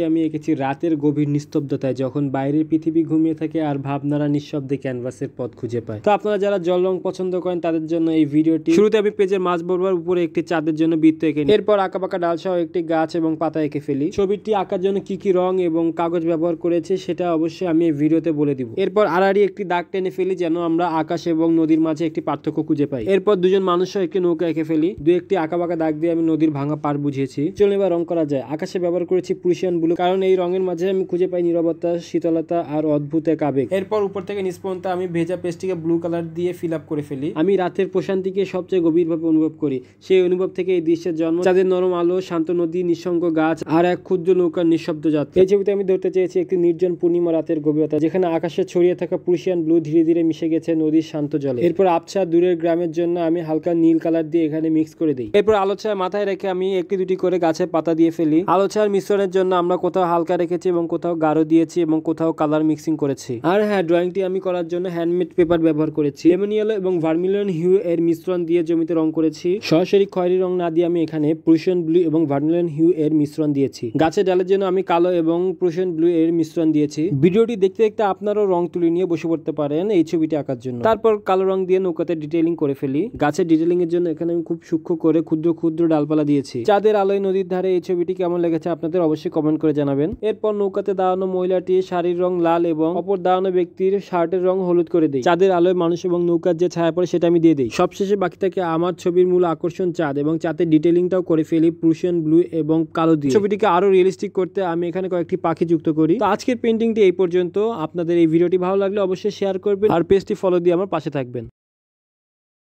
আমি এঁকেছি রাতের গভীর নিস্তব্ধতায়, যখন বাইরের পৃথিবী ঘুমিয়ে থাকে আর ভাবনারা নিঃশব্দে ক্যানভাসের পথ খুঁজে পায়। তো আপনারা যারা জল রং পছন্দ করেন তাদের জন্য এই ভিডিওটি। শুরুতে আমি পেজের মাঝ বরাবর উপরে একটি চাঁদের জন্য বৃত্ত এঁকে নিই। এরপর আঁকাবাঁকা ডাল সহ একটি গাছ এবং পাতা এঁকে ফেলি। ছবিটি আঁকার জন্য কি কি রং এবং কাগজ ব্যবহার করেছে সেটা অবশ্যই আমি এই ভিডিওতে বলে দিব। এরপর আড়াআড়ি একটি দাগ টেনে ফেলি যেন আমরা আকাশ এবং নদীর মাঝে একটি পার্থক্য খুঁজে পাই। এরপর দুজন মানুষ একটি নৌকা এঁকে ফেলি। দু একটি আঁকাবাঁকা দাগ দিয়ে আমি নদীর ভাঙা পার বুঝিয়েছি। চলুন এবার রং করা যায়। আকাশে ব্যবহার করেছি প্রুশিয়ান ব্লু, কারণ এই রঙের মাঝে আমি খুঁজে পাই নীরবতা, শীতলতা আর অদ্ভুত এক আবেগ। এরপর উপর থেকে নিচ পর্যন্ত আমি ভেজা পেস্টটিকে ব্লু কালার দিয়ে ফিল আপ করে ফেলি। আমি রাতের প্রশান্তিকে সবচেয়ে গভীরভাবে অনুভব করি। সেই অনুভব থেকে এই দৃশ্যের জন্ম। চাঁদের নরম আলো, শান্ত নদী, নিঃসঙ্গ গাছ আর এক ক্ষুদ্র নৌকার নিঃশব্দ যাত্রা। এই ছবিতে আমি ধরতে চেয়েছি একটি নির্জন পূর্ণিমা রাতের গভীরতা, যেখানে আকাশে ছড়িয়ে থাকা প্রুশিয়ান ব্লু ধীরে ধীরে মিশে গেছে নদীর শান্ত জলে। এরপর আবছা দূরের গ্রামের জন্য আমি হালকা নীল কালার দিয়ে এখানে মিক্স করে দিই। এরপর আলো ছায়া মাথায় রেখে আমি একটি দুটি করে গাছের পাতা দিয়ে ফেলি। আলো ছায়ার মিশ্রণের জন্য আমরা কোথাও হালকা রেখেছি এবং কোথাও গাঢ় দিয়েছি এবং কোথাও কালার মিক্সিং করেছি। আর হ্যাঁ, ড্রয়িংটি আমি করার জন্য হ্যান্ডমেড পেপার ব্যবহার করেছি। লেমন ইয়েলো এবং ভার্মিলিয়ন হিউ এর মিশ্রণ দিয়ে জমিতে রং করেছি। সরাসরি খয়েরি রং না দিয়ে আমি এখানে প্রুশিয়ান ব্লু এবং ভার্মিলিয়ন হিউ এর মিশ্রণ দিয়েছি। গাছের ডালের জন্য আমি কালো এবং প্রুশিয়ান ব্লু এর মিশ্রণ দিয়েছি। ভিডিওটি দেখতে দেখতে আপনারাও রং তুলে নিয়ে বসে পড়তে পারেন এই ছবিটি আঁকার জন্য। তারপর কালো রং দিয়ে নৌকাতে ডিটেইলিং করে ফেলি। গাছের ডিটেইলিং এর জন্য এখানে আমি খুব সূক্ষ্ম করে ক্ষুদ্র ক্ষুদ্র ডালপালা দিয়েছি। চাঁদের আলোয় নদীর ধারে এই ছবিটি কেমন লেগেছে আপনাদের অবশ্যই কমেন্ট করে জানাবেন। এরপর নৌকাতে দাঁড়ানো মহিলাটির শাড়ির রং লাল এবং অপর দাঁড়ানো ব্যক্তির শার্টের রং হলুদ করে দিই। চাঁদের আলোয় মানুষ এবং নৌকার যে ছায়া পড়ে সেটা আমি দিয়ে দিই। সবশেষে বাকি থাকে আমার ছবির মূল আকর্ষণ চাঁদ, এবং চাঁদের ডিটেইলিংটাও করে ফেলি প্রুশিয়ান ব্লু এবং কালো দিয়ে। ছবিটিকে আরো রিয়েলিস্টিক করতে আমি এখানে কয়েকটি পাখি যুক্ত করি। তো আজকের পেন্টিংটি এই পর্যন্ত। আপনাদের এই ভিডিওটি ভালো লাগলে অবশ্যই শেয়ার করবেন আর পেজটি ফলো দিয়ে আমার পাশে থাকবেন।